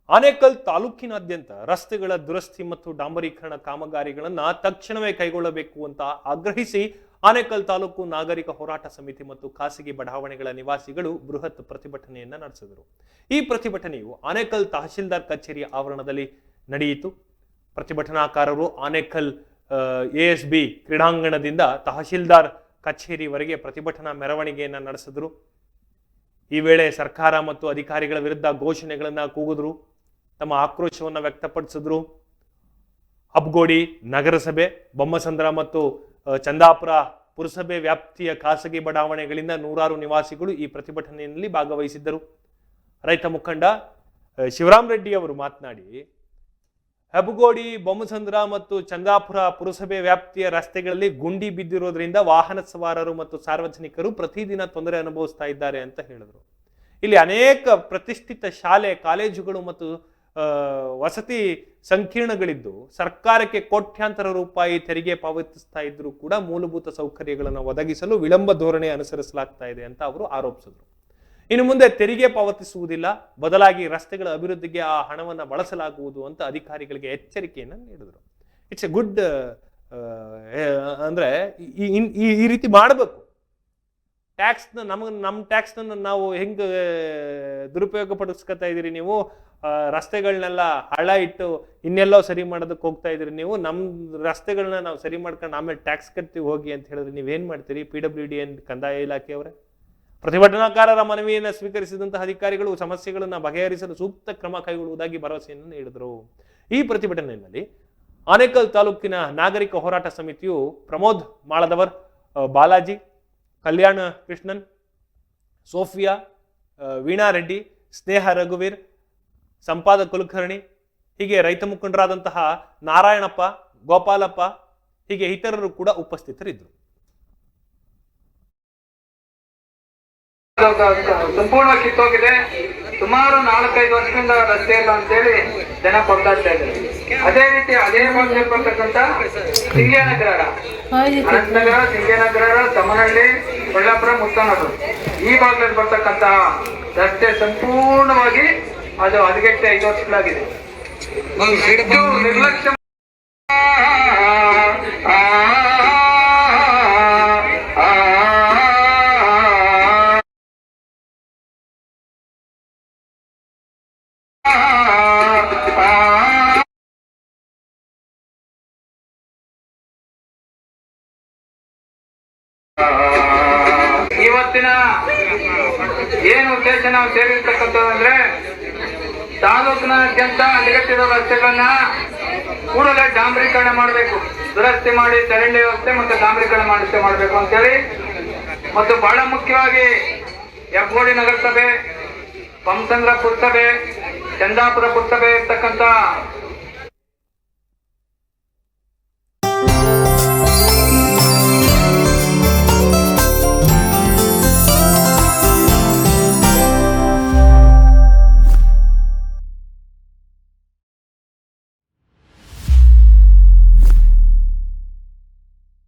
ಆನೇಕಲ್ ತಾಲೂಕಿನಾದ್ಯಂತ ರಸ್ತೆಗಳ ದುರಸ್ತಿ ಮತ್ತು ಡಾಂಬರೀಕರಣ ಕಾಮಗಾರಿಗಳನ್ನ ತಕ್ಷಣವೇ ಕೈಗೊಳ್ಳಬೇಕು ಅಂತ ಆಗ್ರಹಿಸಿ ಆನೇಕಲ್ ತಾಲೂಕು ನಾಗರಿಕ ಹೋರಾಟ ಸಮಿತಿ ಮತ್ತು ಖಾಸಗಿ ಬಡಾವಣೆಗಳ ನಿವಾಸಿಗಳು ಬೃಹತ್ ಪ್ರತಿಭಟನೆಯನ್ನ ನಡೆಸಿದರು. ಈ ಪ್ರತಿಭಟನೆಯು ಆನೇಕಲ್ ತಹಶೀಲ್ದಾರ್ ಕಚೇರಿ ಆವರಣದಲ್ಲಿ ನಡೆಯಿತು. ಪ್ರತಿಭಟನಾಕಾರರು ಆನೇಕಲ್ ASB ಕ್ರೀಡಾಂಗಣದಿಂದ ತಹಶೀಲ್ದಾರ್ ಕಚೇರಿವರೆಗೆ ಪ್ರತಿಭಟನಾ ಮೆರವಣಿಗೆಯನ್ನ ನಡೆಸಿದ್ರು. ಈ ವೇಳೆ ಸರ್ಕಾರ ಮತ್ತು ಅಧಿಕಾರಿಗಳ ವಿರುದ್ಧ ಘೋಷಣೆಗಳನ್ನ ಕೂಗಿದ್ರು, ತಮ್ಮ ಆಕ್ರೋಶವನ್ನು ವ್ಯಕ್ತಪಡಿಸಿದ್ರು. ಹಬ್ಗೋಡಿ ನಗರಸಭೆ, ಬೊಮ್ಮಸಂದ್ರ ಮತ್ತು ಚಂದಾಪುರ ಪುರಸಭೆ ವ್ಯಾಪ್ತಿಯ ಖಾಸಗಿ ಬಡಾವಣೆಗಳಿಂದ ನೂರಾರು ನಿವಾಸಿಗಳು ಈ ಪ್ರತಿಭಟನೆಯಲ್ಲಿ ಭಾಗವಹಿಸಿದ್ದರು. ರೈತ ಮುಖಂಡ ಶಿವರಾಮ್ ರೆಡ್ಡಿ ಅವರು ಮಾತನಾಡಿ, ಹೆಬಗೋಡಿ, ಬೊಮ್ಮಸಂದ್ರ ಮತ್ತು ಚಂದಾಪುರ ಪುರಸಭೆ ವ್ಯಾಪ್ತಿಯ ರಸ್ತೆಗಳಲ್ಲಿ ಗುಂಡಿ ಬಿದ್ದಿರೋದ್ರಿಂದ ವಾಹನ ಸವಾರರು ಮತ್ತು ಸಾರ್ವಜನಿಕರು ಪ್ರತಿದಿನ ತೊಂದರೆ ಅನುಭವಿಸ್ತಾ ಇದ್ದಾರೆ ಅಂತ ಹೇಳಿದ್ರು. ಇಲ್ಲಿ ಅನೇಕ ಪ್ರತಿಷ್ಠಿತ ಶಾಲೆ, ಕಾಲೇಜುಗಳು ಮತ್ತು ವಸತಿ ಸಂಕೀರ್ಣಗಳಿದ್ದು ಸರ್ಕಾರಕ್ಕೆ ಕೋಟ್ಯಾಂತರ ರೂಪಾಯಿ ತೆರಿಗೆ ಪಾವತಿಸ್ತಾ ಇದ್ರು ಕೂಡ ಮೂಲಭೂತ ಸೌಕರ್ಯಗಳನ್ನು ಒದಗಿಸಲು ವಿಳಂಬ ಧೋರಣೆ ಅನುಸರಿಸಲಾಗ್ತಾ ಇದೆ ಅಂತ ಅವರು ಆರೋಪಿಸಿದ್ರು. ಇನ್ನು ಮುಂದೆ ತೆರಿಗೆ ಪಾವತಿಸುವುದಿಲ್ಲ, ಬದಲಾಗಿ ರಸ್ತೆಗಳ ಅಭಿವೃದ್ಧಿಗೆ ಆ ಹಣವನ್ನು ಬಳಸಲಾಗುವುದು ಅಂತ ಅಧಿಕಾರಿಗಳಿಗೆ ಎಚ್ಚರಿಕೆಯನ್ನು ನೀಡಿದರು. ಇಟ್ಸ್ ಎ ಗುಡ್ ಅಂದ್ರೆ ಈ ರೀತಿ ಮಾಡಬೇಕು. ಟ್ಯಾಕ್ಸ್ನ ನಮ್ಮ ಟ್ಯಾಕ್ಸ್ನ ನಾವು ಹೆಂಗೆ ದುರುಪಯೋಗ ಪಡಿಸ್ಕೊತಾ ಇದ್ದೀರಿ ನೀವು, ರಸ್ತೆಗಳನ್ನೆಲ್ಲ ಹಳ ಇಟ್ಟು ಇನ್ನೆಲ್ಲೋ ಸರಿ ಮಾಡೋದಕ್ಕೆ ಹೋಗ್ತಾ ಇದ್ದೀರಿ ನೀವು, ನಮ್ಮ ರಸ್ತೆಗಳನ್ನ ನಾವು ಸರಿ ಮಾಡ್ಕೊಂಡು ಆಮೇಲೆ ಟ್ಯಾಕ್ಸ್ ಕಟ್ತೀವಿ ಹೋಗಿ ಅಂತ ಹೇಳಿದ್ರೆ ನೀವೇನು ಮಾಡ್ತೀರಿ? PWD ಕಂದಾಯ ಇಲಾಖೆಯವರೇ. ಪ್ರತಿಭಟನಾಕಾರರ ಮನವಿಯನ್ನು ಸ್ವೀಕರಿಸಿದಂತಹ ಅಧಿಕಾರಿಗಳು ಸಮಸ್ಯೆಗಳನ್ನು ಬಗೆಹರಿಸಲು ಸೂಕ್ತ ಕ್ರಮ ಕೈಗೊಳ್ಳುವುದಾಗಿ ಭರವಸೆಯನ್ನು ನೀಡಿದರು. ಈ ಪ್ರತಿಭಟನೆಯಲ್ಲಿ ಆನೇಕಲ್ ತಾಲೂಕಿನ ನಾಗರಿಕ ಹೋರಾಟ ಸಮಿತಿಯು ಪ್ರಮೋದ್ ಮಾಳದವರ್, ಬಾಲಾಜಿ, ಕಲ್ಯಾಣ ಕೃಷ್ಣನ್, ಸೋಫಿಯಾ, ವೀಣಾ ರೆಡ್ಡಿ, ಸ್ನೇಹ ರಘುವೀರ್, ಸಂಪಾದ ಕುಲಕರ್ಣಿ, ಹೀಗೆ ರೈತ ಮುಖಂಡರಾದಂತಹ ನಾರಾಯಣಪ್ಪ, ಗೋಪಾಲಪ್ಪ, ಹೀಗೆ ಇತರರು ಕೂಡ ಉಪಸ್ಥಿತರಿದ್ದರು. ಸಂಪೂರ್ಣವಾಗಿ ಕಿತ್ತೋಗಿದೆ. ಸುಮಾರು 4-5 ವರ್ಷದಿಂದ ರಸ್ತೆ ಇಲ್ಲ ಅಂತೇಳಿ ಜನ ಕೊಡ್ತಾಡ್ತಾ ಇದ್ದಾರೆ. ಅದೇ ರೀತಿ ಅದೇ ಭಾಗದಲ್ಲಿ ಬರ್ತಕ್ಕಂಥ ಸಿಂಗೇನಗರ, ಅನಂತನಗರ, ಸಿಂಗೇನಗರ, ತಮ್ಮನಹಳ್ಳಿ, ಬಳ್ಳಾಪುರ, ಮುತ್ತನೂರು ಈ ಭಾಗದಲ್ಲಿ ಬರ್ತಕ್ಕಂಥ ರಸ್ತೆ ಸಂಪೂರ್ಣವಾಗಿ ಅದು ಹದಗೆಟ್ಟು 5 ವರ್ಷಗಳಾಗಿದೆ. ನಿರ್ಲಕ್ಷ್ಯ ಇವತ್ತಿನ ಏನು ಉದ್ದೇಶ ನಾವು ಸೇರಿರ್ತಕ್ಕಂಥದ್ದಂದ್ರೆ ತಾಲೂಕಿನಾದ್ಯಂತ ಹದಗೆಟ್ಟಿರೋ ರಸ್ತೆಗಳನ್ನ ಕೂಡಲೇ ಡಾಂಬರೀಕರಣ ಮಾಡಬೇಕು, ದುರಸ್ತಿ ಮಾಡಿ ಚರಂಡಿ ವ್ಯವಸ್ಥೆ ಮತ್ತು ಡಾಂಬರೀಕರಣ ಮಾಡಬೇಕು ಅಂತೇಳಿ, ಮತ್ತು ಬಹಳ ಮುಖ್ಯವಾಗಿ ಹೆಬ್ಬಗೋಡಿ ನಗರಸಭೆ, ಬೊಮ್ಮಸಂದ್ರ ಪುರಸಭೆ, ಚಂದಾಪುರ ಪುರಸಭೆ ಇರ್ತಕ್ಕಂಥ